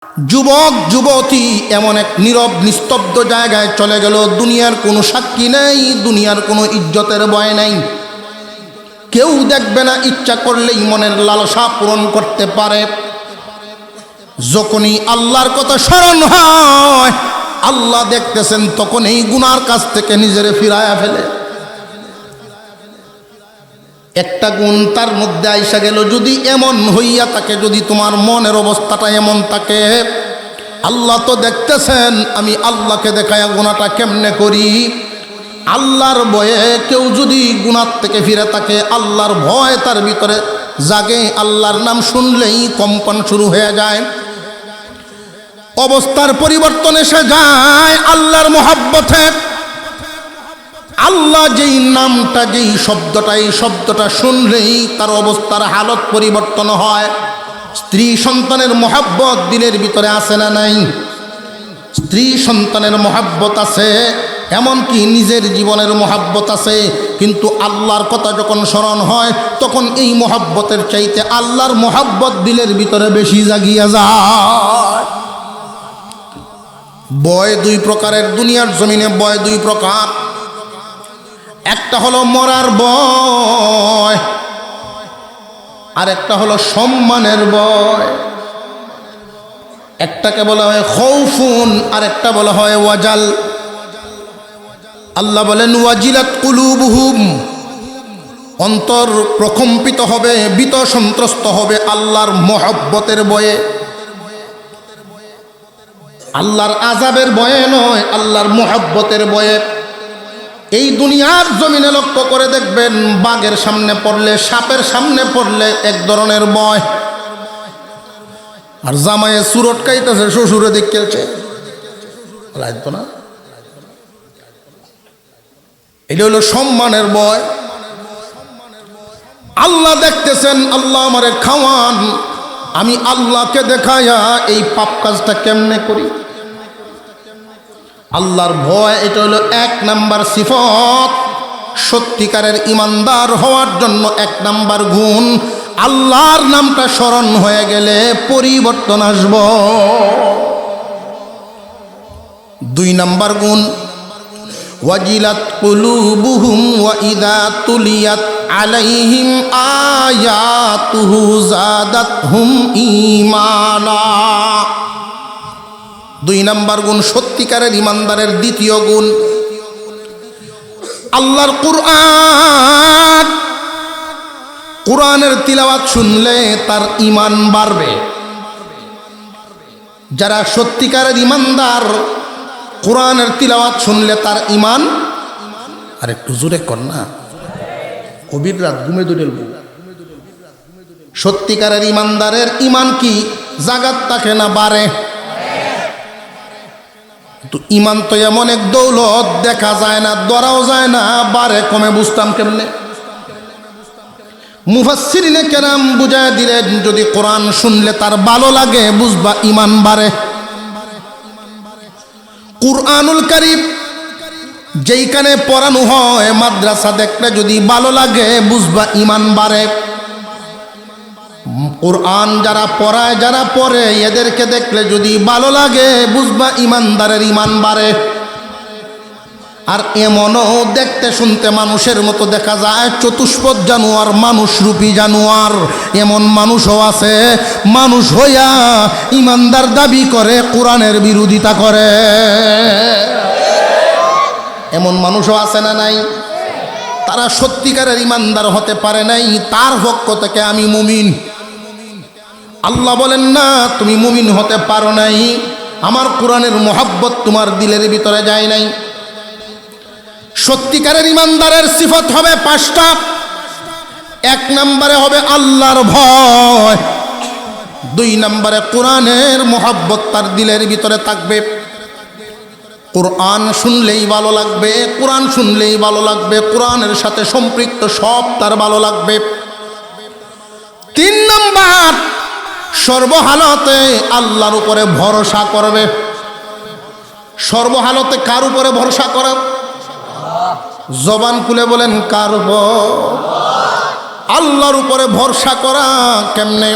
যুবক যুবতী এমন এক নীরব নিস্তব্ধ জায়গায় চলে গেল। দুনিয়ার কোনো সাক্ষী নেই, দুনিয়ার কোনো ইজ্জতের ভয় নেই, কেউ দেখবে না, ইচ্ছা করলেই মনের লালসা পূরণ করতে পারে। যখনই আল্লাহর কথা স্মরণ হয়, আল্লাহ দেখতেছেন, তখন এই গুনার কাছ থেকে নিজেরে ফিরায়া ফেলে। একটা গুণ তার মধ্যে আইসা গেল। যদি এমন হইয়া থাকে, যদি তোমার মনের অবস্থাটা এমন থাকে, আল্লাহ তো দেখতেছেন আমি আল্লাহকে দেখায়া গুনাহটা কেমনে করি। আল্লাহর ভয়ে কেউ যদি গুনাহ থেকে ফিরে থাকে, আল্লাহর ভয় তার ভিতরে জাগে, আল্লাহর নাম শুনলেই কম্পন শুরু হয়ে যায়, অবস্থার পরিবর্তন এসে যায় আল্লাহর মহব্বতে। আল্লাহ যেই নামটা, যেই শব্দটা, এই শব্দটা শুনলেই তার অবস্থার হালত পরিবর্তন হয়। স্ত্রী সন্তানের মহব্বত দিলের ভিতরে আছে না নাই? স্ত্রী সন্তানের মহব্বত আছে, এমনকি নিজের জীবনের মহব্বত আছে, কিন্তু আল্লাহর কথা যখন স্মরণ হয়, তখন এই মহব্বতের চাইতে আল্লাহর মহব্বত দিলের ভিতরে বেশি জাগিয়া যায়। ভয় দুই প্রকারের, দুনিয়ার জমিনে ভয় দুই প্রকার। একটা হলো মরার ভয়, আর একটা হলো সম্মানের ভয়। একটাকে বলা হয় খৌফুন, আর একটা বলা হয় ওয়াজাল। আল্লাহ বলেন ওয়াজিলাত কুলুবুহুম, অন্তর প্রকম্পিত হবে, ভীত সন্ত্রস্ত হবে আল্লাহর মহব্বতের ভয়ে। আল্লাহর আযাবের ভয়ে নয়, আল্লাহর মহব্বতের ভয়ে। এই দুনিয়ার জমিনে লক্ষ্য করে দেখবেন, বাঘের সামনে পড়লে, সাপের সামনে পড়লে এক ধরনের ভয়, আর জামাইয়ে সুরট খাইতেছে, শ্বশুরে দেখতেছে, লাগতো না? এটা হলো সম্মানের ভয়। আল্লাহ দেখতেছেন, আল্লাহ আমারে খাওয়ান, আমি আল্লাহকে দেখায়া এই পাপ কাজটা কেমনে করি। আল্লাহর ভয়, এটা হলো এক নাম্বার সিফত। সত্যিকারের ইমানদার হওয়ার জন্য এক নাম্বার গুণ। আল্লাহর নামটা স্মরণ হয়ে গেলে পরিবর্তন আসব। দুই নাম্বার গুণ, ওয়াজিলাত কুলুবুহুম ওয়া ইযা তুলিয়াত আলাইহিম আয়াতুহু যাদাতহুম ঈমানা। দুই নাম্বার গুণ, সত্যিকারের ইমানদারের দ্বিতীয় গুণ। আল্লাহর কুরআন, কুরআনের তিলাওয়াত শুনলে তার ঈমান বাড়বে। যারা সত্যিকারের ইমানদার, কুরআনের তিলাওয়াত শুনলে তার ঈমান, আর একটু জোরে কর না, গভীর রাত ঘুমে দুটেল। সত্যিকারের ইমানদারের ঈমান কি জাগাত থাকে না বাড়ে? তো ঈমান তো এমন এক দৌলত, দেখা যায় না, ধরাও যায় না, বাড়ে কমে বুঝতাম কেমনে? মুফাসসিরিনে কেরাম বুঝায় দিলেন, যদি কোরআন শুনলে তার ভালো লাগে, বুঝবা ঈমান বাড়ে। কুরআনুল কারীম যেইখানে পড়ানো হয়, মাদ্রাসা দেখলে যদি ভালো লাগে, বুঝবা ঈমান বাড়ে। কুরআন যারা পড়ায়, যারা পড়ে, এদেরকে দেখলে যদি ভালো লাগে, বুঝবা ইমানদারের ঈমান বাড়ে। আর এমনও দেখতে শুনতে মানুষের মতো দেখা যায়, চতুষ্পদ জানোয়ার, মানুষরূপী জানোয়ার, এমন মানুষও আছে, মানুষ হইয়া ইমানদার দাবি করে, কোরআনের বিরোধিতা করে। এমন মানুষও আছে না নাই? তারা সত্যিকারের ইমানদার হতে পারে নাই। তার পক্ষ থেকে আমি মুমিন। আল্লাহ বলেন না, তুমি মুমিন হতে পারো নাই, আমার কোরআনের মহব্বত তোমার দিলের ভিতরে যায় নাই। সত্যিকারের ইমানদারের সিফত হবে পাঁচটা। এক নম্বরে হবে আল্লাহর ভয়, দুই নম্বরে কোরআনের মহব্বত তার দিলের ভিতরে থাকবে। কোরআন শুনলেই ভালো লাগবে, কোরআন শুনলেই ভালো লাগবে, কোরআনের সাথে সম্পৃক্ত সব তার ভালো লাগবে। তিন নম্বর, সর্বহালতে আল্লাহর উপরে ভরসা করবে। সর্বহালতে কার উপরে ভরসা করে? জবান খুলে বলেন, কার উপর? আল্লাহর উপরে ভরসা করা কেমনে?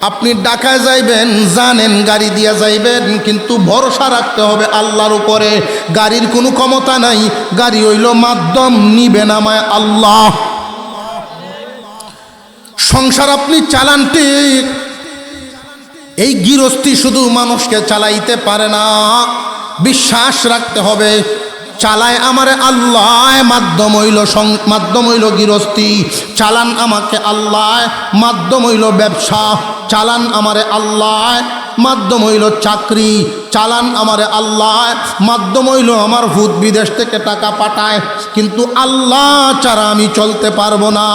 আপনি ঢাকায় যাইবেন, জানেন গাড়ি দিয়া যাইবেন, কিন্তু ভরসা রাখতে হবে আল্লাহর উপরে। গাড়ির কোনো ক্ষমতা নাই, গাড়ি হইল মাধ্যম, নিবে নামায় আল্লাহ। সংসার আপনি চালান ঠিক, এই গৃহস্থী শুধু মানুষকে চালাইতে পারে না, বিশ্বাস রাখতে হবে চালায় আমারে আল্লাহ, মাধ্যম হইল গৃহস্থী, চালান আমাকে আল্লাহ, মাধ্যম হইল ব্যবসা, চালান আমারে আল্লাহ, মাধ্যম হইল চাকরি, চালান আমারে আল্লাহ, মাধ্যম হইল আমার ভূত বিদেশ থেকে টাকা পাঠায়, কিন্তু আল্লাহ ছাড়া আমি চলতে পারবো না।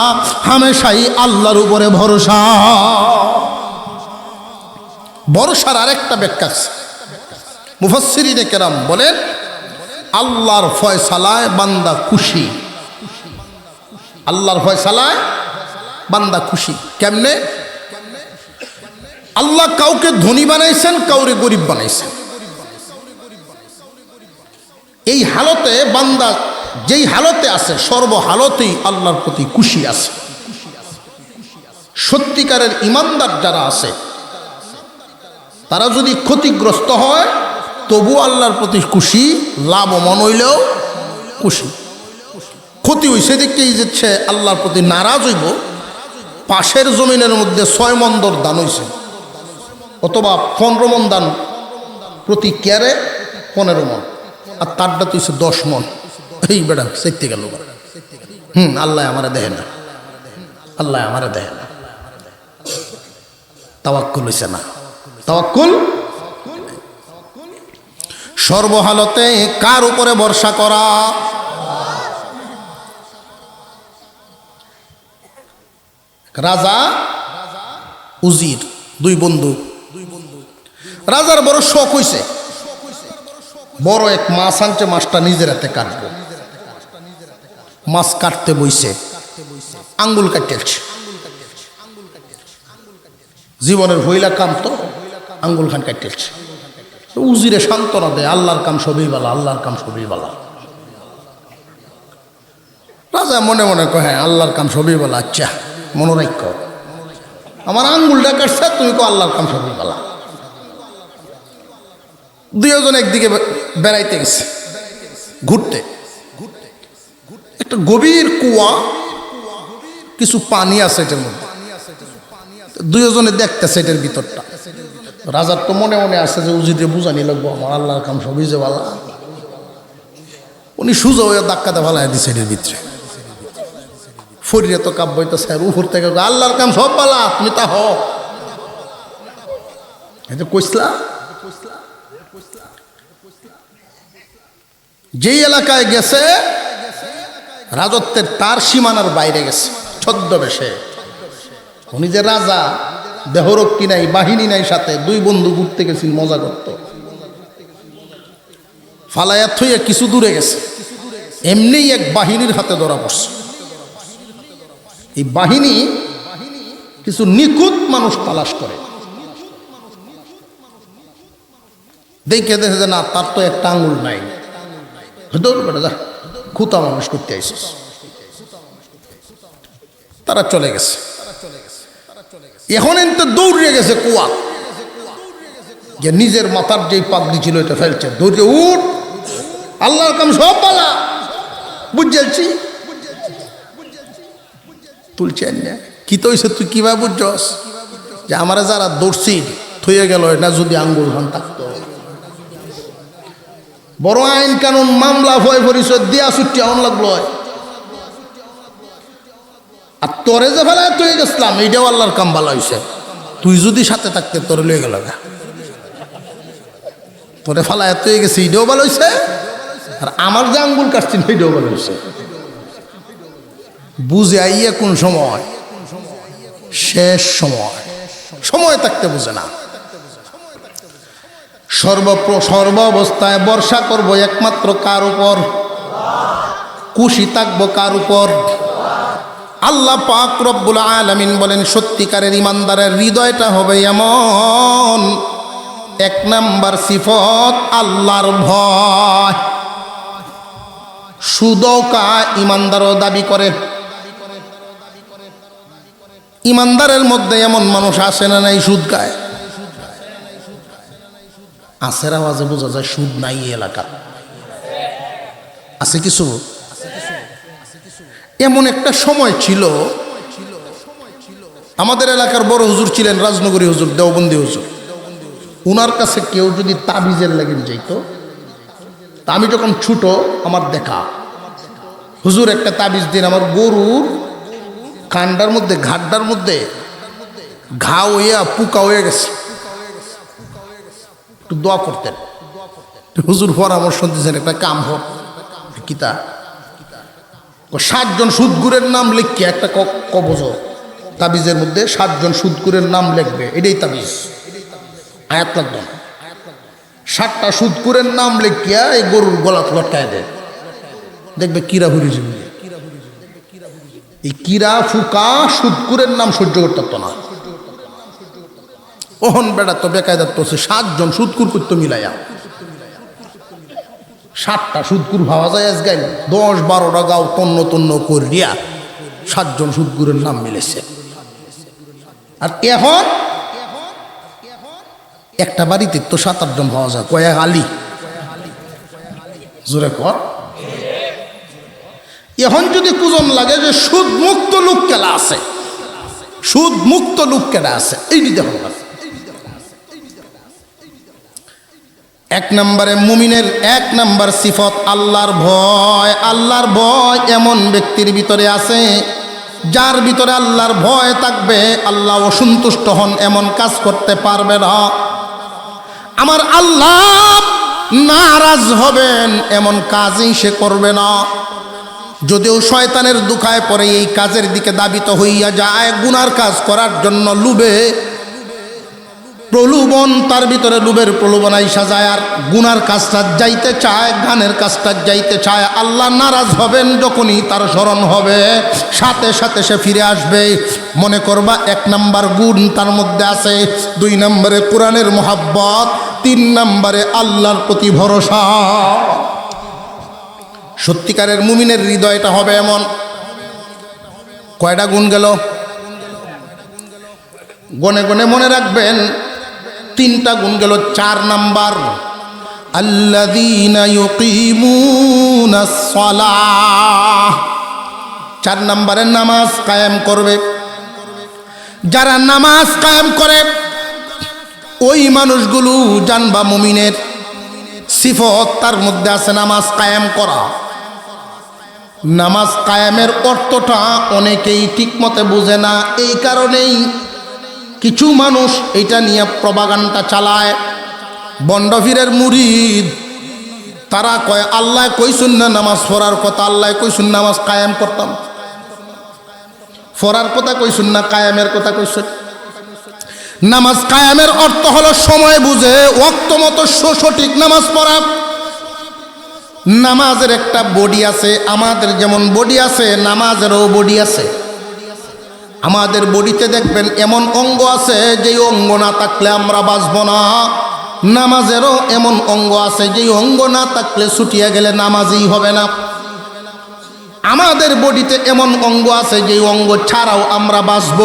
হামেশাই আল্লাহর উপরে ভরসা। ভরসার আরেকটা ব্যাখ্যা আছে, মুফাসসিরিনে কেরাম বলেন আল্লাহর ফয়সালায় বান্দা খুশি। আল্লাহর ফয়সালায় বান্দা খুশি কেমনে? আল্লাহ কাউকে ধনী বানাইছেন, কাউরে গরিব বানাইছেন। এই হালতে বান্দা যেই হালতে আছে, সর্বহালতেই আল্লাহর প্রতি খুশি আছে। সত্যিকারের ইমানদার যারা আছে তারা যদি ক্ষতিগ্রস্ত হয় তবু আল্লাহর প্রতি খুশি, লাভবান হইলেও খুশি। ক্ষতি হইছে দেখেই যাচ্ছে আল্লাহর প্রতি নারাজ হইব। পাশের জমিনের মধ্যে 6 মণ দান হইছে, অথবা 15 মণ দান, প্রতি কেয়ারে 15 মণ, আর তারটা তো হইছে 10 মণ। এই বেড়া চাইতে গেল, আল্লাহ আমারে দেয় না, আল্লাহ আমারে দেয় না। তাওয়াক্কুল হইছে না, তাওয়াক্কুল। সর্বহালতে কার উপরে ভরসা করা? রাজা উজির, 2 বন্ধু। রাজার বড় শখ হইছে, বড় এক মাছ আনছে, মাছটা নিজের হাতে কাটবো। মাছ কাটতে বইছে, আঙ্গুল কাটতেছে। জীবনের হইলা কাম তো, আঙ্গুল খান কাটতেছে। উজিরে সান্ত্বনা দেয়, আল্লাহর কাম সবই বালা, আল্লাহর কাম সবই বালা। রাজা মনে মনে কয়, হ্যাঁ আল্লাহর কাম সবই বালা। আচ্ছা মনে রাখ, আমার আঙ্গুলটা কাটছে, তুমি কো আল্লাহর কাম সবই বালা। 2 জন একদিকে বেড়াইতে গেছে, ঘুরতে। একটা গভীর কুয়া, কিছু পানি আছে এটার মধ্যে। 2 জনে দেখতেছে এটার ভিতরটা। রাজার তো মনে মনে আছে যে উজিরে বুঝানি লাগবো, আমার আল্লাহর কাম সবই যে বালা। উনি সুজা হয়ে ধাক্কাতে ভালাই দিছে এটার ভিতরে। ফরিয়ে তো কাব্য হইতেছে, উপর থেকে আল্লাহর কাম সব বালা, তুমি তা হ। এটা কইসলা। যেই এলাকায় গেছে, রাজত্বের তার সীমানার বাইরে গেছে ছদ্মবেশে। উনি যে রাজা, দেহরক্ষী নাই, বাহিনী নাই সাথে, 2 বন্ধু ঘুরতে গেছেন, মজা করত। ফালায়াত হইয়া কিছু দূরে গেছে, এমনি এক বাহিনীর হাতে ধরা পড়ছে। এই বাহিনী কিছু নিখুঁত মানুষ তালাশ করে, দেখে দেখে যে না, তার তো একটা আঙুল নাই, খুঁতা মানুষ করতে আইসিস। তারা চলে গেছে। এখন এতে দৌড়ে গেছে কুয়া, যে নিজের মাথার যে পাগড়ি ছিল এটা ফেলছে, দৌড়ে উঠ, আল্লাহর কাম সব বালা, বুঝছি তুলছেন না। কি তো হয়েছে, তুই কিভাবে বুঝছস যে আমার যারা দৌড়ছি থইয়ে গেল, এটা যদি আঙ্গুল খান থাকতো। বড় আইন কানুন মামলা ভয় পরিচয় দিয়া ছুটি এমন লাগলো। আর তোরে যে ফেলায় তুই গেছিলাম, এইটাও আল্লাহর কাম ভালো হয়েছে। তুই যদি সাথে থাকতে তোরে লয়ে গেল, তোরে ফেলায় তুই গেছে, এইটাও ভালো হয়েছে। আর আমার যে আঙ্গুল কাটছি সেইটাও ভালো হয়েছে। বুঝে আইয়া কোন সময়? শেষ সময়। সময় থাকতে বুঝে না। সর্ব অবস্থায় ভরসা করব একমাত্র কার উপর? খুশি থাকবো কার উপর? আল্লাহ পাক রব্বুল আলামিন বলেন, সত্যিকারের ইমানদারের হৃদয়টা হবে এমন, 1 নাম্বার সিফত আল্লাহর ভয়। সুদৌকা ইমানদারও দাবি করে, ইমানদারের মধ্যে এমন মানুষ আসে না নাই সুদ খায়? আসের আওয়াজে বোঝা যায় সুদ নাই এই এলাকার। আছে কিছু। এমন একটা সময় ছিল, আমাদের এলাকার বড় হুজুর ছিলেন রাজনগরী হুজুর, দেওবন্দি হুজুর। উনার কাছে কেউ যদি তাবিজের লাগিন যাইত, তা আমি যখন ছোট আমার দেখা, হুজুর একটা তাবিজ দিন, আমার গরুর কান্ডার মধ্যে ঘাড্ডার মধ্যে ঘা হইয়া পুকা হয়ে গেছে, একটু দোয়া করতেন। হুজুর পরামর্শ দিয়েছেন একটা কাম হোক, কিতা 7 জন সুদগুরের নাম লিখে একটা কবজ, তাবিজের মধ্যে 7 জন সুদগুরের নাম লিখবে, এটাই তাবিজ। আয়াত লাগবে না, 7টা সুদগুরের নাম লিখিয়া এই গরুর গলাত লটকায় দেয়, দেখবে কিরা ঘুরে যাবে। এই কিরা ফুকা সুদকুরের নাম সহ্য করতে পারতো না। ওহন বেড়া তো বেকায়দার তো 7 জন সুদকুর করতো মিলাইয়া, 7টা সুদকুর ভাবা যায় আজ গাইল 10-12টা গাও তন্ন তন্ন করিয়া 7 জন সুদকুরের নাম মিলেছে। আর এখন একটা বাড়িতে তো 7-8 জন পাওয়া যায়, কয়েক আলী জোরে কর। এখন যদি কুজন লাগে যে সুদ মুক্ত লোক কেলা আছে, সুদ মুক্ত লোক কেলা আছে, এই দেখো 1 নম্বরে মুমিনের 1 নম্বর সিফত আল্লাহর ভয়। আল্লাহর ভয় এমন ব্যক্তির ভিতরে আছে, যার ভিতরে আল্লাহর ভয় থাকবে, আল্লাহ অসন্তুষ্ট হন এমন কাজ করতে পারবে না। আমার আল্লাহ নারাজ হবেন এমন কাজই সে করবে না। যদিও শয়তানের দুখায় পরে এই কাজের দিকে দাবিত হইয়া যায়, গুনার কাজ করার জন্য লুবে প্রলোভন, তার ভিতরে লুবের প্রলোভন আইসা যায়, আর গুনার কাজটা যাইতে চায়, গানের কাজটা যাইতে চায়। আল্লাহ নারাজ হবেন যখনই তার স্মরণ হবে, সাথে সাথে সে ফিরে আসবে। মনে করবা 1 নম্বর গুণ তার মধ্যে আছে, 2 নম্বরে কোরআনের মোহাব্বত, 3 নম্বরে আল্লাহর প্রতি ভরসা। সত্যিকারের মুমিনের হৃদয়টা হবে এমন। কয়টা গুণ গেল? গনে গনে মনে রাখবেন, 3টা গুণ গেল। 4 নাম্বার আল্লাযীনা ইউকিমুনাস সালাহ, 4 নম্বরে নামাজ কায়েম করবে। যারা নামাজ কায়েম করে ওই মানুষগুলো জানবা মুমিনের সিফত তার মধ্যে আছে নামাজ কায়েম করা। নামাজ কায়েমের অর্থটা অনেকেই ঠিকমতো বোঝে না, এই কারণেই কিছু মানুষ এটা নিয়ে প্রপাগান্ডা চালায়। বন্ডফিরের মুরিদ তারা কয় আল্লাহ কইসুন না নামাজ পড়ার কথা, আল্লাহ কইসুন নামাজ কায়েম করতাম, পড়ার কথা কইসুন না, কায়েমের কথা কইসুন। নামাজ কায়েমের অর্থ হলো সময় বুঝে ওয়াক্ত মতো সঠিক নামাজ পড়া। নামাজের একটা বডি আছে, আমাদের যেমন বডি আছে নামাজেরও বডি আছে। আমাদের বডিতে দেখবেন এমন অঙ্গ আছে যেই অঙ্গ না থাকলে আমরা বাঁচব না। নামাজেরও এমন অঙ্গ আছে যেই অঙ্গ না থাকলে ছুটিয়া গেলে নামাজই হবে না। আমাদের বডিতে এমন অঙ্গ আছে যেই অঙ্গ ছাড়াও আমরা বাঁচব।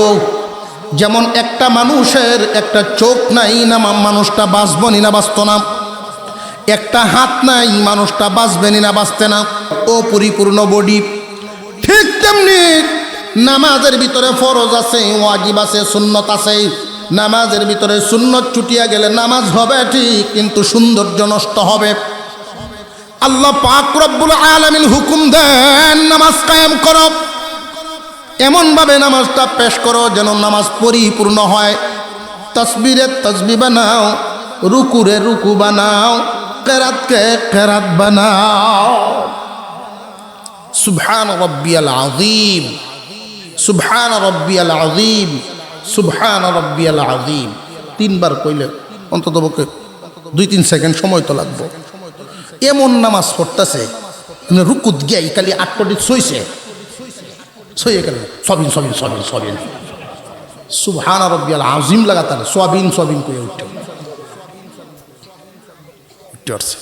যেমন একটা মানুষের একটা চোখ নাই না, মানুষটা বাঁচবনি না বাঁচত না। একটা হাত নাই, মানুষটা বাঁচবেনি না বাঁচতে না। ও পরিপূর্ণ বডি। ঠিক তেমনি নামাজের ভিতরে ফরজ আছে, ওয়াজিব আছে, সুন্নত আছে। নামাজের ভিতরে সুন্নত ছুটিয়া গেলে নামাজ হবে ঠিক, কিন্তু সৌন্দর্য নষ্ট হবে। আল্লাহ পাক রব্বুল আলামিন হুকুম দেন নামাজ কায়েম করো, এমনভাবে নামাজটা পেশ করো যেন নামাজ পরিপূর্ণ হয়। তাসবিরে তাসবি বানাও, রুকুরে রুকু বানাও, কেরাতকে কেরাত বানাও। সুবহান রাব্বিয়াল আযীম, সুবহান রাব্বিয়াল আযীম, সুবহান রাব্বিয়াল আযীম 3 বার কইলে অন্তত পক্ষে 2-3 সেকেন্ড সময় তো লাগবে। এমন নামাজ পড়তেছে রুকুত গিয়াই খালি 8 কোটি ছইছে, ছইয়ে গেল সবিন সবিন সবিন সবিন, সুবহান রাব্বিয়াল আযীম লাগাতার সবিন সবিন কইয়া উঠতে উঠছে।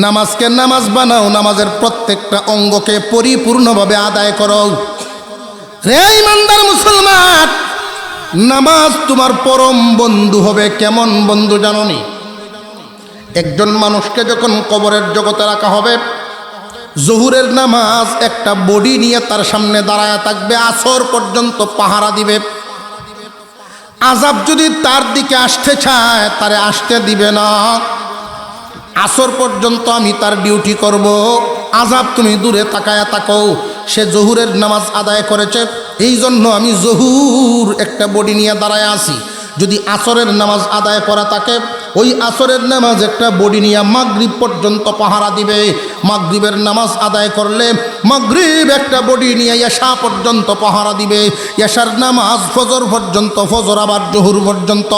নামাজকে নামাজ বানাও, নামাজের প্রত্যেকটা অঙ্গকে পরিপূর্ণভাবে আদায় করো। রে ইমানদার মুসলমান, নামাজ তোমার পরম বন্ধু হবে। কেমন বন্ধু জানোনি? একজন মানুষকে যখন কবরের জগতে রাখা হবে, জোহরের নামাজ একটা বডি নিয়ে তার সামনে দাঁড়ায় থাকবে, আসর পর্যন্ত পাহারা দিবে। আযাব যদি তার দিকে আসতে চায় তারে আসতে দিবে না। আসর পর্যন্ত আমি তার ডিউটি করব, আযাব তুমি দূরে তাকায়া থাকো। সে জোহরের নামাজ আদায় করেছে, এই জন্য আমি জোহর একটা বডি নিয়ে দাঁড়ায় আছি। যদি আসরের নামাজ আদায় করা থাকে, ওই আসরের নামাজ একটা বডি নিয়ে মাগরিব পর্যন্ত পাহারা দিবে। মাগরিবের নামাজ আদায় করলে মাগরিব একটা বডি নিয়ে এশা পর্যন্ত পাহারা দিবে। এশার নামাজ ফজর পর্যন্ত, ফজর আবার জোহর পর্যন্ত।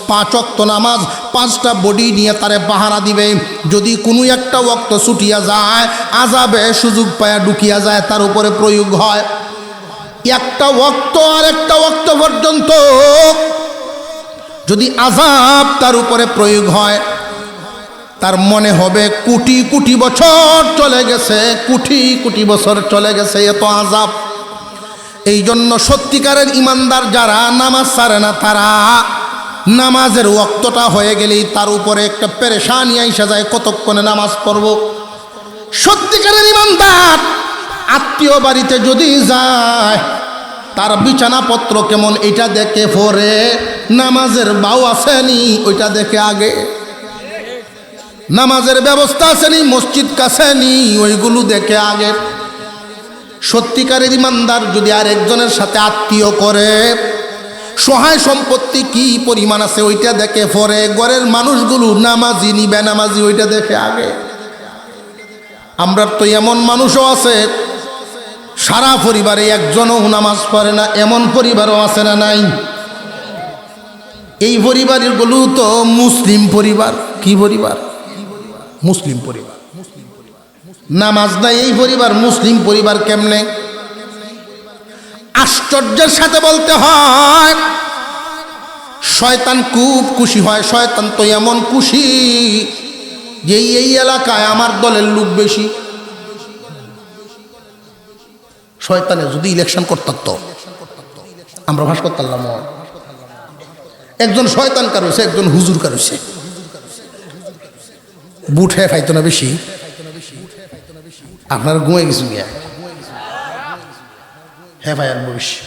5 ওয়াক্ত নামাজ 5টা বডি নিয়ে তারে পাহারা দিবে। যদি কোনো একটা ওয়াক্ত ছুটিয়া যায়, আযাবে সুযোগ পায়া ঢুকিয়া যায়, তার উপরে প্রয়োগ হয়। একটা ওয়াক্ত আর একটা ওয়াক্ত পর্যন্ত যদি আযাব তার উপরে প্রয়োগ হয়, তার মনে হবে কোটি কোটি বছর চলে গেছে, কোটি কোটি বছর চলে গেছে, এত আযাব। এই জন্য সত্যিকারের ইমানদার যারা নামাজ ছাড়ে না, তারা নামাজের ওয়াক্তটা হয়ে গেলেই তার উপরে একটা পেরেশানি আইসা যায়, কতক্ষণে নামাজ পড়ব। সত্যিকারের ইমানদার আত্মীয় বাড়িতে যদি যায়, তার বিছানাপত্র কেমন এটা দেখে পরে, নামাজের বাউ আসেনি ওইটা দেখে আগে, নামাজের ব্যবস্থা আসেনি, মসজিদ কাছেনি, ওইগুলো দেখে আগে। সত্যিকারের ইমানদার যদি আরেকজনের সাথে আত্মীয় করে, সহায় সম্পত্তি কি পরিমাণ আছে ওইটা দেখে পরে, ঘরের মানুষগুলো নামাজি নি বেনামাজি ওইটা দেখে আগে। আমরা তো এমন মানুষও আছে সারা পরিবারে একজনও নামাজ পড়ে না, এমন পরিবারও আছে না নাই? এই পরিবারগুলো তো মুসলিম পরিবার। কি পরিবার? মুসলিম পরিবার। নামাজ নাই এই পরিবার, মুসলিম পরিবার কেমনে? আশ্চর্যের সাথে বলতে হয়, শয়তান খুব খুশি হয়। শয়তান তো এমন খুশি যে এই এলাকায় আমার দলের লোক বেশি। শয়তানে যদি ইলেকশন করতাম তো আমরা ভাস করতাম। একজন শয়তান কারোছে, একজন হুজুর কারোছে, বুট হ্যাঁ পাইতো না বেশি। আপনারা ঘুমাই গেছেন গিয়া, হ্যাঁ ভাই আর বেশি।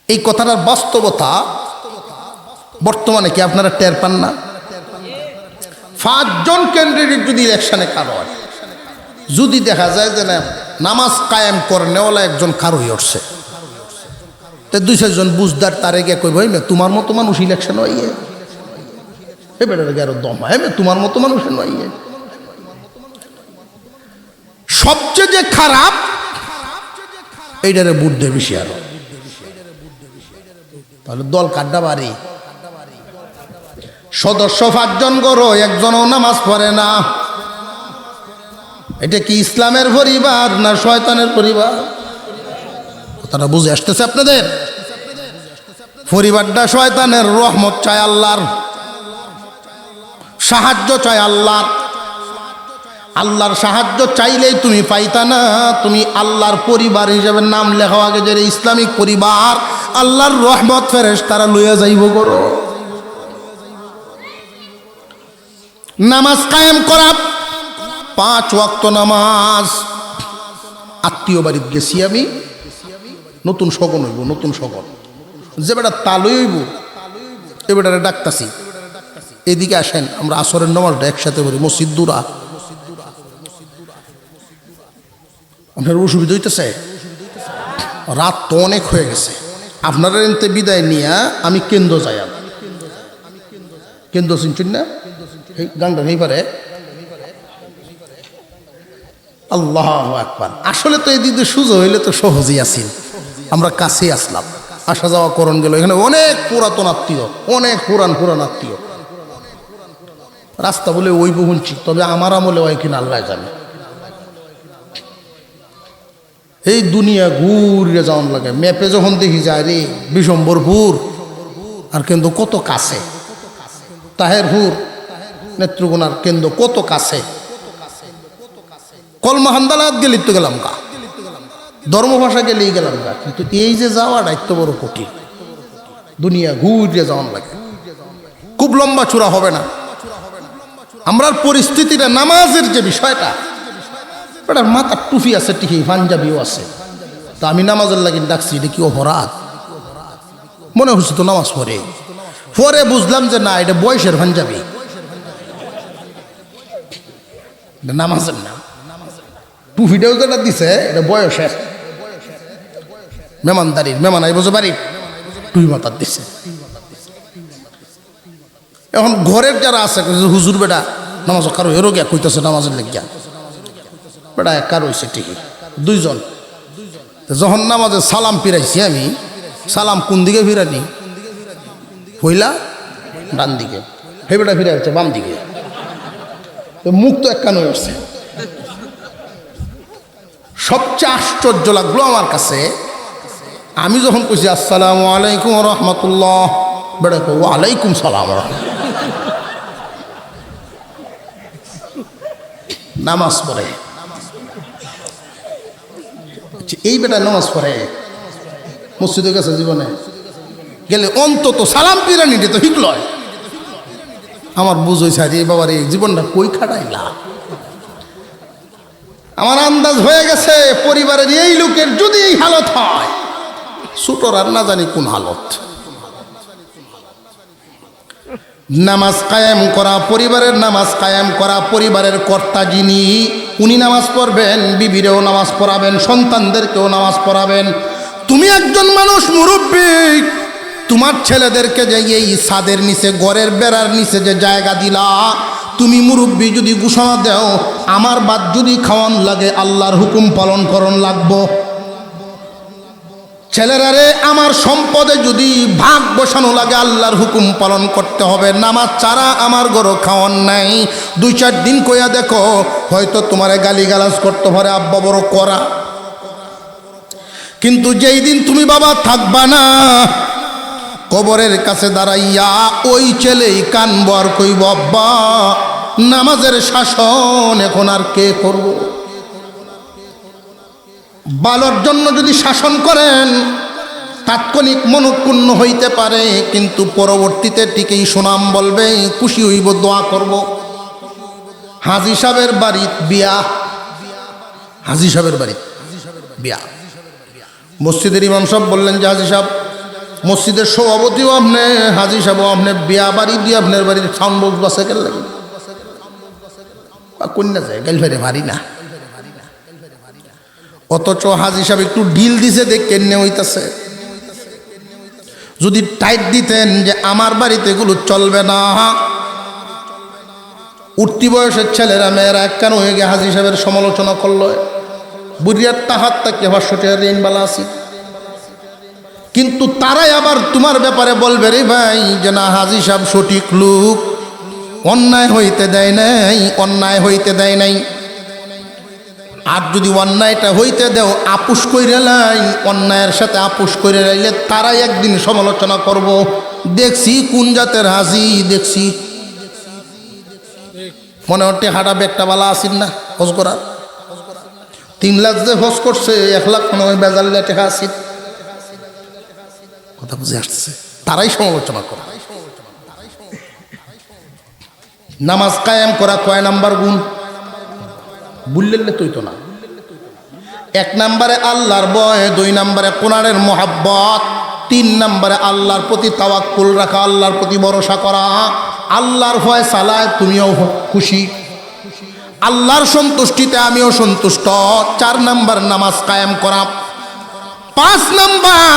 এই কথাটার বাস্তবতা বর্তমানে কি আপনারা টের পান না? 5 জন ক্যান্ডিডেট যদি ইলেকশনে কারো হয়, যদি দেখা যায় যে না নামাজ কায়েম করেনেওয়ালা একজন কারোই উঠছে, তো 2-4 জন বুঝদার তারে গিয়ে কই ভাই তোমার মতো মানুষ ইলেকশন হইয়ে এবার আরো দম হয়, তোমার মতো মানুষ নইয়ে। সবচেয়ে যে খারাপ এইটারে বুট দেয় বেশি আরো। তাহলে দল কাড্ডা বাড়ি, সদস্য 5 জন করো, একজনও নামাজ পড়ে না। এটা কি ইসলামের পরিবার না শয়তানের পরিবার? কথাটা বুঝে আসতেছে আপনাদের? পরিবারটা শয়তানের, রহমত চায় আল্লাহর, সাহায্য চায় আল্লাহর। আল্লাহর সাহায্য চাইলেই তুমি পাইতা না, তুমি আল্লাহর পরিবার হিসেবে নাম লেখাও আগে, যে ইসলামিক পরিবার, আল্লাহর রহমত ফেরেশতারা লইয়া যাইব করো। নামাজ কায়েম করা, 5 ওয়াক্ত নামাজ। আত্মীয় বাড়িতে গেছি আমি, নতুন শগন হইব, নতুন শগন, যে বেটা তালই হইব এ বেটারে ডাকতাছি, এদিকে আসেন আমরা আসরের নামাজটা একসাথে করি, মসজিদ দূরা। আপনার অসুবিধা হইতেছে? রাত তো অনেক হয়ে গেছে, আপনারা এনতে বিদায় নিয়ে আমি কেন্দ্র যাই। কেন্দ্র চিনছেন না? এই গানটা নেই পারে। আল্লাহু আকবার। আসলে তো এই দিকে সুযোগ হইলে তো সহজেই আসিন, আমরা কাছেই আসলাম, আসা যাওয়া করণ গেল। এখানে অনেক পুরাতন আত্মীয়, অনেক পুরান আত্মীয়। রাস্তা বলে ওই বহুঞ্চি, তবে আমার আমলে ওই কিনা আল্লাহ জানে। এই দুনিয়া ঘুরে যাওয়ান লাগে, ম্যাপে যখন দেখি যায় রে বিশম্বরপুর, আর কিন্তু কত কাছে, তাহেরপুর নেত্রকোনার কেন্দ্র কত কাছে। কলমাহান্দালাত গেলি তো গেলাম গা, ধর্মভাষা গেলেই গেলাম না, কিন্তু এই যে যাওয়াটা এত বড় কঠিন, দুনিয়া ঘুরে যাওয়ান লাগে, খুব লম্বা চূড়া হবে না। আমরার পরিস্থিতিটা, নামাজের যে বিষয়টা, এটা মাথার টুপি আছে ঠিকই, পাঞ্জাবিও আছে, তা আমি নামাজের লাগি ডাকছি, এটা কি অপরাধ? মনে হচ্ছে তো নামাজ পড়ে, পরে বুঝলাম যে না, এটা বয়সের পাঞ্জাবি, নামাজের না। টুপিটাও যেটা দিছে এটা বয়সের, মেমানদারির, মেমান আই বসে বাড়ি টুপি মাথার দিছে। এখন ঘরের যারা আছে, হুজুর বেটা নামাজ কারো হেরো গিয়া কইতেছে নামাজের লেগিয়া, বেটা কারো হয়েছে ঠিকই দুইজন। যখন নামাজে সালাম ফিরাইছি আমি, সালাম কোন দিকে ফিরানি? হইলা ডান দিকে, হে বেটা ফিরে যাচ্ছে বাম দিকে, মুখ তো এক কান হয়ে আসছে। সবচেয়ে আশ্চর্য লাগলো আমার কাছে, আমি যখন কইছি আসসালামু আলাইকুম রহমতুল্লাহ, বেটা কো ওয়ালাইকুম সালাম। নামাজ পড়ে, এই বেটা নামাজ পড়ে, মসজিদের কাছে জীবনে গেলে অন্তত সালাম পিরানি তো শিখল। আমার বুঝ হয়েছে আরে বাবার এই জীবনটা কই খাটাইলা। আমার আন্দাজ হয়ে গেছে পরিবারের এই লোকের যদি এই হালত হয়, ছোটর আর না জানি কোন হালত। নামাজ কায়েম করা, পরিবারের নামাজ কায়েম করা, পরিবারের কর্তা যিনি, উনি নামাজ পড়বেন, বিবিরেও নামাজ পড়াবেন, সন্তানদেরকেও নামাজ পড়াবেন। তুমি একজন মানুষ মুরব্বী, তোমার ছেলেদেরকে যে এই ছাদের নিচে, ঘরের বেড়ার নিচে যে জায়গা দিলা, তুমি মুরব্বী যদি ঘোষণা দাও আমার বাদ যদি খাওয়ান লাগে, আল্লাহর হুকুম পালন করন লাগবো। ছেলেরা রে, আমার সম্পদে যদি ভাগ বসানো লাগে, আল্লাহর হুকুম পালন করতে হবে। নামাজ ছাড়া আমার ঘরও খাওয়ান নাই। 2-4 দিন কইয়া দেখো, হয়তো তোমারে গালিগালাজ করতে পারে, আব্বা বড় করা, কিন্তু যেই দিন তুমি বাবা থাকবা না, কবরের কাছে দাঁড়াইয়া ওই ছেলেই কানবো আর কইব, আব্বা নামাজের শাসন এখন আর কে করব? বালর জন্য যদি শাসন করেন, তাৎক্ষণিক মনক্ষুণ্ণ হইতে পারে, কিন্তু পরবর্তীতে ঠিকই সুনাম বলবে, খুশি হইব, দোয়া করব। হাজী সাহেবের বাড়ি বিয়া, হাজী সাহেবের বাড়ি বিয়া, মসজিদের ইমাম সাহেব বললেন যে হাজী সাহেব, মসজিদের সভাপতিও আপনি, হাজী সাহেবও আপনি, বিয়া বাড়ি দিয়ে আপনার বাড়ির সাউন্ড বক্স বাসে গেল লাগে কন্যা যায় গেল ফেরে ভারী না। অথচ হাজী সাহেব একটু ঢিল দিছে, দেখ কেন্নে হইতাছে। যদি টাইট দিতেন যে আমার বাড়িতে এগুলো চলবে না, উঠতি বয়সের ছেলেরা মেয়েরা এক কান হয়ে গিয়ে হাজী সাহেবের সমালোচনা করলো, বুড়িয়ার তাহাত তাকে 500 টাকা ঋণ বালা আছি। কিন্তু তারাই আবার তোমার ব্যাপারে বলবে, রে ভাই যে না হাজী সাহেব সঠিক লোক, অন্যায় হইতে দেয় নাই, অন্যায় হইতে দেয় নাই। আর যদি অন্যায়টা হইতে দেও, আপুস কইরে লাই, অন্যায়ের সাথে আপুস কইরে লাইলে তারাই একদিন সমালোচনা করব, দেখছি কোন জাতের হাজি, দেখছি মনে হচ্ছে হাঁটা বেগটা বালা আসিন না হজ করার। 3 লাখ যে হজ করছে, 1 লাখ মনে হয় বেজাল টাকা আসিন, কথা বুঝে আসছে, তারাই সমালোচনা করে। নামাজ কায়েম করা কয় নাম্বার গুণ বুঝলে তুই তো না। 1 নম্বরে আল্লাহর ভয়, 2 নম্বরে কোরআনের মোহাব্বত, 3 নম্বরে আল্লাহর প্রতি তাওয়াক্কুল রাখা, আল্লাহর প্রতি ভরসা করা, আল্লাহর ফয়সালায় তুমিও খুশি, আল্লাহর সন্তুষ্টিতে আমিও সন্তুষ্ট। 4 নম্বর নামাজ কায়েম করা। 5 নম্বর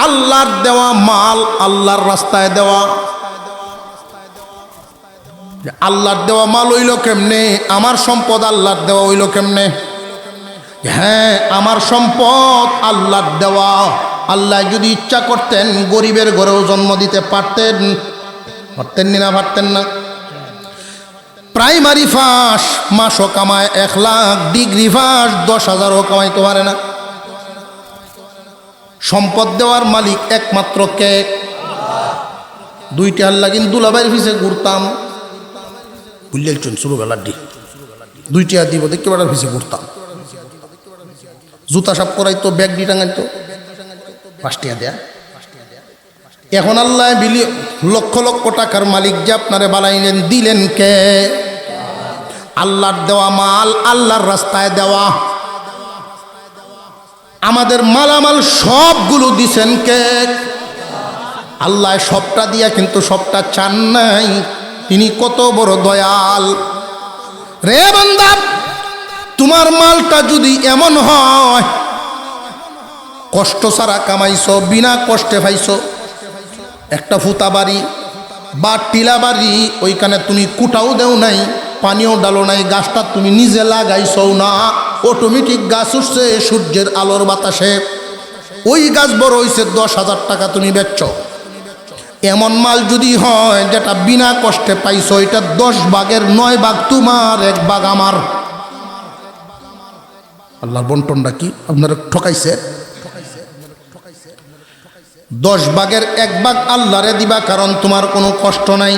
আল্লাহর দেওয়া মাল আল্লাহর রাস্তায় দেওয়া। আল্লাহর দেওয়া মাল হইল কেমনে? আমার সম্পদ আল্লাহর দেওয়া হইল কেমনে? হ্যাঁ, আমার সম্পদ আল্লাহর দেওয়া। আল্লাহ যদি ইচ্ছা করতেন গরিবের ঘরেও জন্ম দিতে পারতেন, পারতেন না? পারতেন না? প্রাইমারি ফাঁস মাসও কামায় 1 লাখ, ডিগ্রি ফাঁস 10,000ও কামাইতে পারে না। সম্পদ দেওয়ার মালিক একমাত্র কে? 2টি আল্লাহ। কিন্তু দুলাভাইয়ের পিছে ঘুরতাম, বুঝলেন ছোটবেলার দিক, 2টি দিব দেখতে বেড়ার পিছে ঘুরতাম। জুতা সাপ করাইতো, ব্যাগ ডি টাঙাইতো, 5 টাকা দেয়া। এখন আল্লাহ লক্ষ লক্ষ টাকার মালিক যে আপনারে বানাইলেন, দিলেন কে? আল্লাহর দেওয়া মাল, আল্লাহর রাস্তায় দেওয়া। আমাদের মালামাল সবগুলো দিছেন কে? আল্লাহ সবটা দিয়া কিন্তু সবটা চান নাই। তিনি কত বড় দয়াল রে বান্দা। তোমার মালটা যদি এমন হয় কষ্ট ছাড়া কামাইছো, বিনা কষ্টে পাইছো, একটা ফুতা বাড়ি বা টিলা বাড়ি, ওইখানে তুমি কুটাও দেও নাই, পানিও ডালো নাই, গাছটা তুমি নিজে লাগাইছো না, অটোমেটিক গাছ উঠছে সূর্যের আলোর বাতাসে, ওই গাছ বড় হইছে, 10,000 টাকা তুমি বেচছো। এমন মাল যদি হয় যেটা বিনা কষ্টে পাইছো, এটা 10 ভাগের 9 ভাগ তোমার, 1 ভাগ আমার। আল্লাহর বন্টনটা কি আপনারা ঠকাইছে? 10 ভাগের 1 ভাগ আল্লাহরে দিবা, কারণ তোমার কোনো কষ্ট নাই।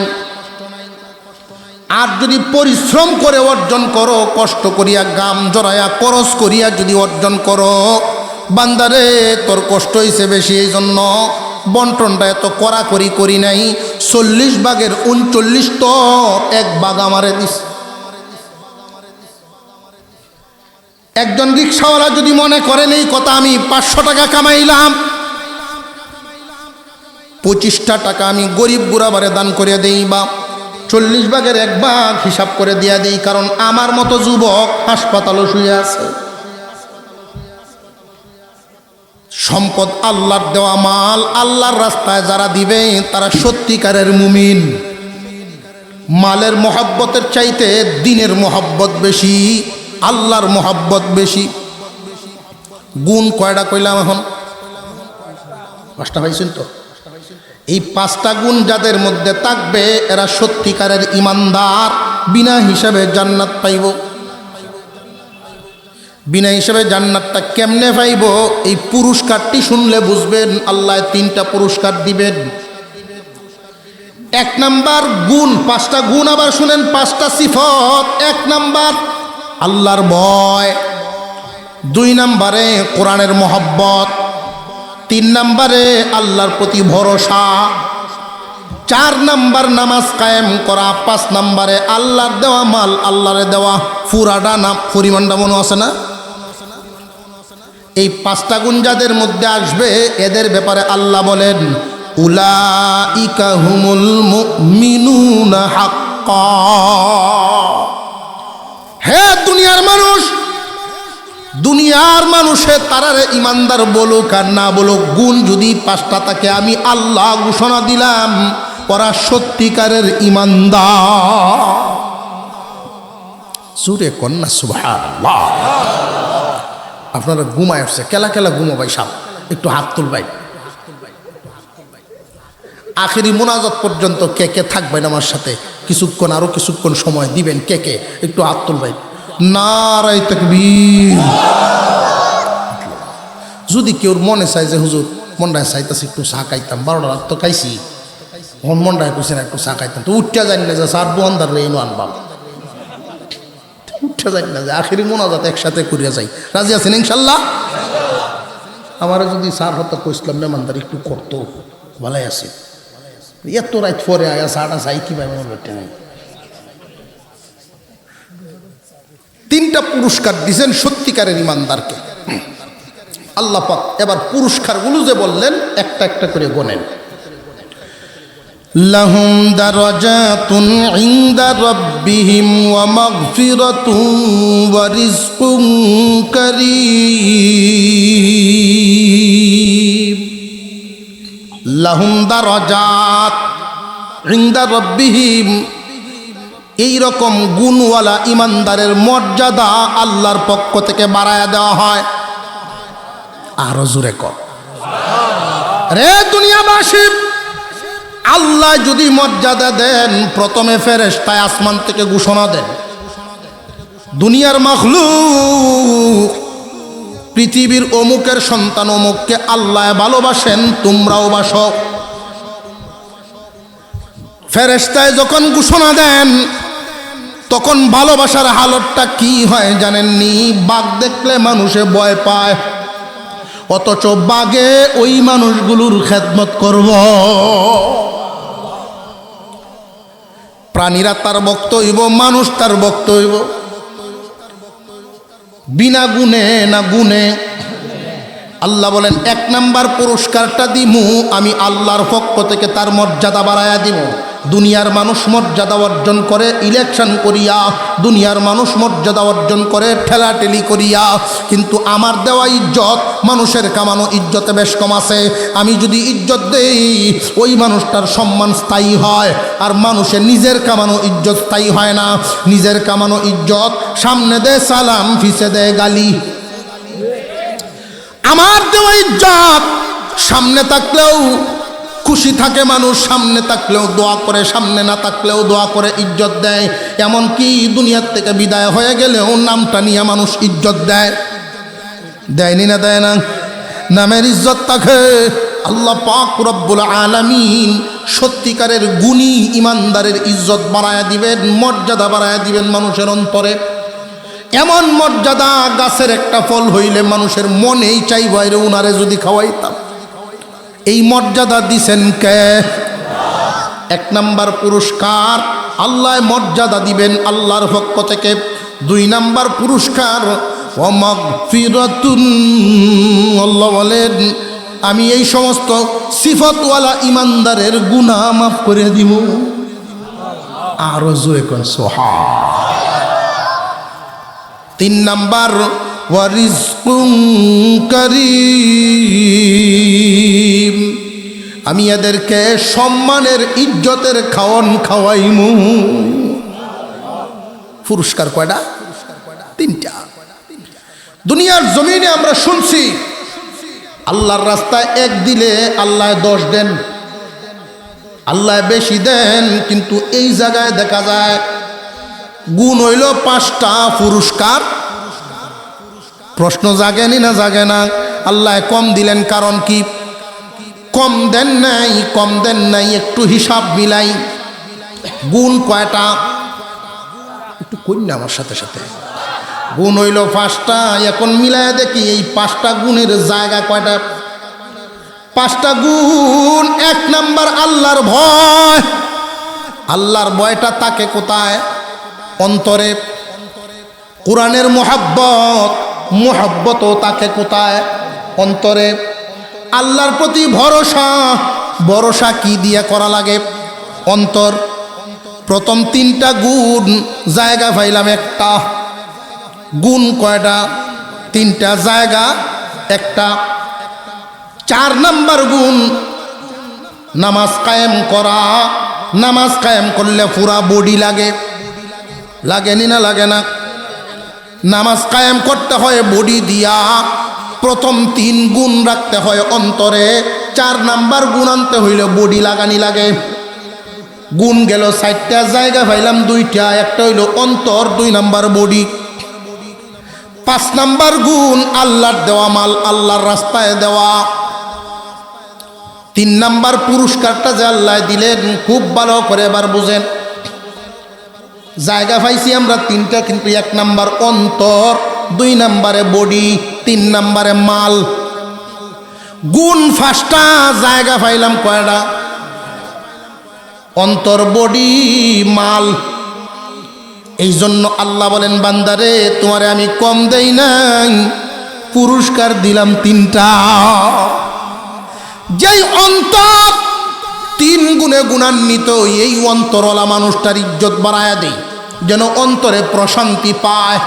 আর যদি পরিশ্রম করে অর্জন করো, কষ্ট করিয়া, গাম জড়াইয়া, খরচ করিয়া যদি অর্জন করো, বান্দারে তোর কষ্ট হইছে বেশি, এই জন্য বন্টনটা এত কড়াকড়ি করি নাই। 40 ভাগের 39 তো 1 ভাগ আমারে দিস। একজন রিক্সাওয়ালা যদি মনে করেন এই কথা, আমি 500 টাকা কামাইলাম, 25টা টাকা আমি গরিব গুড়াবারে দান করে দেই, বা 40 ভাগের 1 ভাগ হিসাব করে দিয়া দেই, কারণ আমার মতো যুবক হাসপাতালে শুয়ে আছে। সম্পদ আল্লাহর দেওয়া মাল, আল্লাহর রাস্তায় যারা দিবে তারা সত্যিকারের মুমিন। মালের মহব্বতের চাইতে দিনের মহব্বত বেশি, আল্লাহর মহব্বত বেশি। গুণ কয়টা কইলাম এখন? 5টা পাইছেন তো? এই 5টা গুণ যাদের মধ্যে থাকবে, এরা সত্যিকারের ইমানদার, বিনা হিসাবে জান্নাত পাইব। বিনা হিসাবে জান্নাতটা কেমনে পাইব? এই পুরস্কারটি শুনলে বুঝবেন, আল্লাহ 3টা পুরস্কার দিবেন। 1 নাম্বার গুণ, 5টা গুণ আবার শুনেন, 5টা সিফত। 1 নাম্বার আল্লাহর ভয়, 2 নাম্বারে কোরআনের মহব্বত, 3 নাম্বারে আল্লাহর প্রতি ভরসা, 4 নাম্বার নামাজ কায়েম করা, 5 নাম্বারে আল্লাহর দেওয়া মাল আল্লাহরে দেওয়া। পুরাটা না পরিমাণটা মনে আছে না? এই 5টা গুণ যাদের মধ্যে আসবে, এদের ব্যাপারে আল্লাহ বলেন, উলাইকা হুমুল মুমিনুনা হাক্কা। হে দুনিয়ার মানুষ, দুনিয়ার মানুষে তারারে ইমানদার বলুক আর না বলুক, গুণ যদি 5টা থাকে, আমি আল্লাহ ঘোষণা দিলাম, ওরা সত্যিকারের ইমানদার। সুরে কন্যা সুবহানাল্লাহ। আপনারা ঘুমায় আসছে, কেলা কেলা ঘুমো ভাই সাহেব, একটু হাত তুল ভাই। আখেরি মোনাজাত পর্যন্ত কে কে থাকবেন আমার সাথে? কিছুক্ষণ, আরো কিছুক্ষণ সময় দিবেন। কে কে একটু হাত তুল ভাই। নারায়ে তাকবীর। যদি কেউ মনে চায় যে হুজুর মনটায় চাইতেছে একটু চা খাইতাম, 12টা রাত তো খাইছি, মনটায় কইছে না একটু চা খাইতাম, তো উঠতে জানি না যে সার দোয়ানদার রেইনো আনবাম, উঠতে জানি না যে আখেরি মোনাজাত একসাথে করিয়া যাই। রাজি আছেন ইনশাল্লাহ? আমার যদি সার হতো কইসলাম মেহমানদার একটু করতো, ভালাই আছে। এত রাত পরে আয়া চাটা চাই কি ভাই মনে করতে নাই। 3টা পুরস্কার দিয়েছেন সত্যিকারের ইমানদারকে আল্লাহ পাক। এবার পুরস্কারগুলো যে বললেন, একটা একটা করে গোনেন। লাহুম দারাজাতুন ইনদা রাব্বিহিম ওয়া মাগফিরাতুন ওয়া রিজকুন কারীম। লাহুম দারাজাত ইনদা রাব্বিহিম, এই রকম গুণওয়ালা ইমানদারের মর্যাদা আল্লাহর পক্ষ থেকে বাড়ায়া দেওয়া হয়। আরো জোরে কর রে দুনিয়াবাসী, আল্লাহ যদি মর্যাদা দেন, প্রথমে ফেরেশতায় আসমান থেকে ঘোষণা দেন, দুনিয়ার মাখলুক, পৃথিবীর অমুকের সন্তান অমুককে আল্লাহ ভালোবাসেন, তোমরাও বাসো। ফেরেশতায় যখন ঘোষণা দেন, তখন ভালোবাসার হালতটা কি হয় জানেননি? বাঘ দেখলে মানুষে ভয় পায়, অথচ বাঘে ওই মানুষগুলোর খেদমত করব। প্রাণীরা তার ভক্ত হইব, মানুষ তার ভক্ত হইব, বিনা গুণে না গুণে। আল্লাহ বলেন 1 নাম্বার পুরস্কারটা দিমু আমি আল্লাহর পক্ষ থেকে, তার মর্যাদা বাড়ায়া দিব। দুনিয়ার মানুষ মর্যাদা অর্জন করে ইলেকশন করিয়া, দুনিয়ার মানুষ মর্যাদা অর্জন করে ঠেলাঠেলি করিয়া, কিন্তু আমার দেওয়া ইজ্জত মানুষের কামানো ইজ্জতে বেশ কম আছে। আমি যদি ইজ্জত দেই ওই মানুষটার সম্মান স্থায়ী হয়, আর মানুষের নিজের কামানো ইজ্জত স্থায়ী হয় না। নিজের কামানো ইজ্জত সামনে দেয় সালাম, পিছে দেয় গালি। আমার দেওয়া ইজ্জত সামনে থাকলেও খুশি থাকে মানুষ, সামনে থাকলেও দোয়া করে, সামনে না থাকলেও দোয়া করে, ইজ্জত দেয়। এমনকি দুনিয়ার থেকে বিদায় হয়ে গেলেও নামটা নিয়ে মানুষ ইজ্জত দেয়, দেয়নি না? দেয় না? নামের ইজ্জত থাকে। আল্লাহ পাক রব্বুল আলামিন সত্যিকারের গুণী ইমানদারের ইজ্জত বাড়ায়া দিবেন, মর্যাদা বাড়ায়া দিবেন মানুষের অন্তরে। এমন মর্যাদা, গাছের একটা ফল হইলে মানুষের মনেই চাইব রে উনারে যদি খাওয়াইতাম। এই মর্যাদা দিছেন কে? 1 নাম্বার পুরস্কার আল্লাহ মর্যাদা দিবেন আল্লাহর পক্ষ থেকে। 2 নাম্বার পুরস্কার ওয়া মাগফিরাতুন, আল্লাহ বলেন আমি এই সমস্ত সিফতওয়ালা ইমানদারের গুনাহ মাফ করে দিব। আরো জোরে কোন সুবহান। 3 নাম্বার ওয়া রিজকুন কারীম, আমি এদেরকে সম্মানের ইজ্জতের খাওয়ান খাওয়াইমু। পুরস্কার কয়টা? 3টা। দুনিয়ার জমিনে আমরা শুনছি আল্লাহর রাস্তায় 1 দিলে আল্লাহ 10 দেন, আল্লাহ বেশি দেন, কিন্তু এই জায়গায় দেখা যায় গুণ হইল 5টা, পুরস্কার। প্রশ্ন জাগেনি না? জাগে না? আল্লাহ কম দিলেন কারণ কি? কম দেন নাই, কম দেন নাই, একটু হিসাব মিলাই। গুণ কয়টা? একটু কন্যা আমার সাথে সাথে। গুণ হইল 5টা। এখন মিলাই দেখি এই 5টা গুণের জায়গা কয়টা? 5টা গুণ। 1 নাম্বার আল্লাহর ভয়। আল্লাহর ভয়টা তাকে কোথায়? অন্তরে। কোরআনের মোহাব্বতও তাকে কোথায়? অন্তরে। আল্লাহর প্রতি ভরসা, ভরসা কি দিয়ে করা লাগে? অন্তর। প্রথম 3টা গুণ জায়গা পাইলাম একটা। গুণ কয়টা? 3টা, জায়গা একটা। 4 নাম্বার গুণ নামাজ কায়েম করা। নামাজ কায়েম করলে পুরা বডি লাগে, লাগেনি না? লাগে না? নামাজ কায়েম করতে হয় বডি দিয়া। প্রথম 3 গুণ রাখতে হয় অন্তরে। 4 নাম্বার গুণ আনতে হইলে বডি লাগানি লাগে। গুণ গেল 4টা, জায়গা পাইলাম 2টা। একটা হইল অন্তর, 2 নাম্বার বডি। 5 নাম্বার গুণ আল্লাহর দেওয়া মাল, আল্লাহর রাস্তায় দেওয়া। 3 নাম্বার পুরস্কারটা যে আল্লাহ দিলেন খুব ভালো করে এবার বুঝেন। জায়গা পাইছি আমরা 3টা, কিন্তু 1 নাম্বার অন্তর, 2 নাম্বারে বডি, 3 নাম্বারে মাল। গুণ 5টা, জায়গা পাইলাম কয়টা? অন্তর, বডি, মাল। এই জন্য আল্লাহ বলেন বান্দারে তোমারে আমি কম দেই নাই, পুরস্কার দিলাম 3টা। যেই অন্তর 3 গুণে গুণান্বিত, এই অন্তরওয়ালা মানুষটার ইজ্জত বাড়ায়া দেই, যেন অন্তরে প্রশান্তি পায়।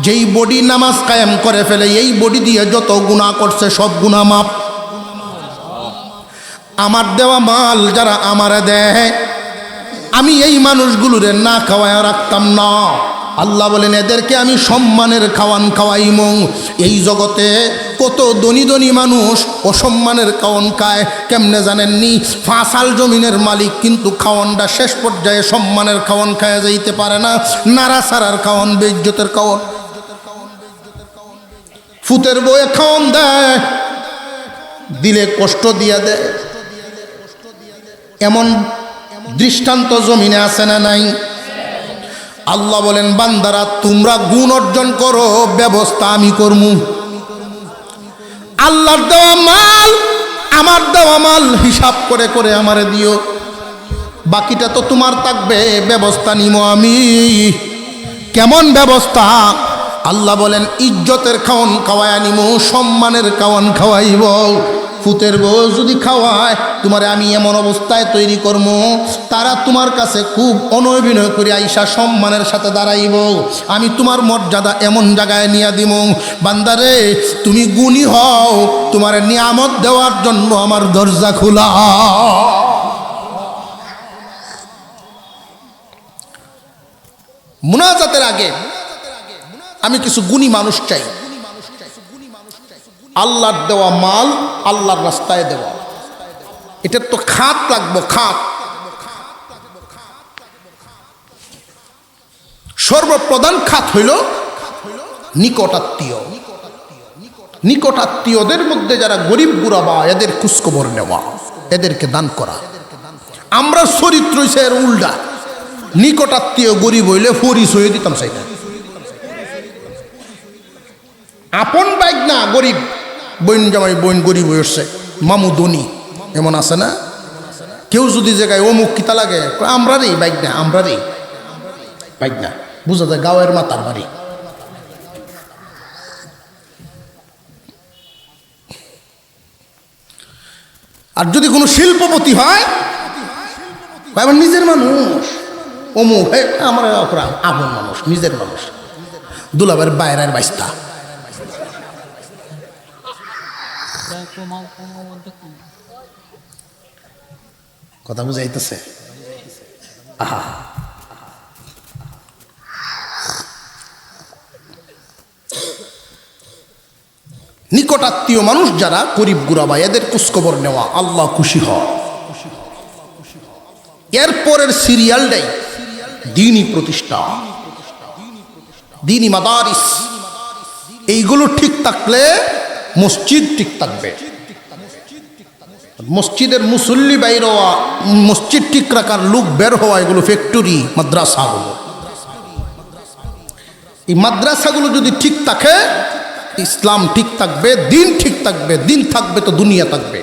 যেই বডি নামাজ কায়েম করে ফেলে, এই বডি দিয়ে যত গুনাহ করছে সব গুনাহ মাপ। আমার দেওয়া মাল যারা আমারে দেয়, আমি এই মানুষগুলোরে না খাওয়ায় রাখতাম না। আল্লাহ বলেন এদেরকে আমি সম্মানের খাওয়ান খাওয়াইমু। এই জগতে কত ধনী ধনী মানুষ অসম্মানের খাওয়ান খায়, কেমনে জানেননি? 5 আল জমিনের মালিক, কিন্তু খাওয়ানটা শেষ পর্যায়ে সম্মানের খাওয়ান খায় যাইতে পারে না। নাড়াছাড়ার খাওয়ান, বেইজ্জতের খাওয়ান। ফুতের বয়ে খাওয়ান দেয়, দিলে কষ্ট দিয়া দেয়। এমন দৃষ্টান্ত জমিনে আছে না নাই? আল্লাহ বলেন বান্দারা তোমরা গুণ অর্জন করো, ব্যবস্থা আমি করমু। আল্লাহর দেওয়া মাল, আমার দেওয়া মাল হিসাব করে করে আমারে দিও, বাকিটা তো তোমার থাকবে, ব্যবস্থা নিমো আমি। কেমন ব্যবস্থা? আল্লাহ বলেন ইজ্জতের খাওয়ান খাওয়ায় নিমো, সম্মানের খাওয়ান খাওয়াইব। ফুতের বউ যদি খাওয়ায় তোমারে আমি এমন অবস্থায় তৈরি করবো, তারা তোমার কাছে খুব অনবিনয় করে আইসা সম্মানের সাথে দাঁড়াইব। আমি তোমার মর্যাদা এমন জায়গায় নিয়ে দিব, বান্দারে তুমি গুণী হও, তোমার নিয়ামত দেওয়ার জন্য আমার দরজা খোলা। মুনাজাতের আগে আমি কিছু গুণী মানুষ চাই। আল্লাহর দেওয়া মাল আল্লাহর রাস্তায় দেওয়া, এটার তো খাত লাগবো, খাত। সর্বপ্রধান খাত হইল নিকটাত্মীয়। নিকটাত্মীয়দের মধ্যে যারা গরিব গুরাবা, এদের খোঁজখবর নেওয়া, এদেরকে দান করা। আমরা চরিত্র হইছে এর উল্টা। নিকটাত্মীয় গরিব হইলে পরিচয় দিতাম সেইটা। আপন বাইক না গরিব, বইন জামাই বইন গরিব হয়েছে, মামু ধনী, এমন আছে না? কেউ যদি জায়গায় অমুক কিতা লাগে, আমরা রে বাইক না, আমরা রে বাইক না, বুঝা যায় গাঁয়ের মাতার বাড়ি। আর যদি কোনো শিল্পপতি হয়, আমার নিজের মানুষ, অমুক আমার আপন মানুষ, নিজের মানুষ, দুলাবের বাইরের বাইস্তা। কথা বুঝাইতেছে? আহা, নিকটাত্মীয় মানুষ যারা গরিব গুরাবা, এদের খোঁজখবর নেওয়া, আল্লাহ খুশি হয়। এরপরের সিরিয়ালটাই দ্বীনি প্রতিষ্ঠা, দ্বীনি মাদারিস। এইগুলো ঠিক থাকলে মসজিদ ঠিক থাকবে। মসজিদের মুসল্লি বাইর হওয়া, মসজিদ ঠিক রাখার লোক বের হওয়া, এগুলো ফ্যাক্টরি মাদ্রাসাগুলো। এই মাদ্রাসাগুলো যদি ঠিক থাকে, ইসলাম ঠিক থাকবে, দিন ঠিক থাকবে। দিন থাকবে তো দুনিয়া থাকবে।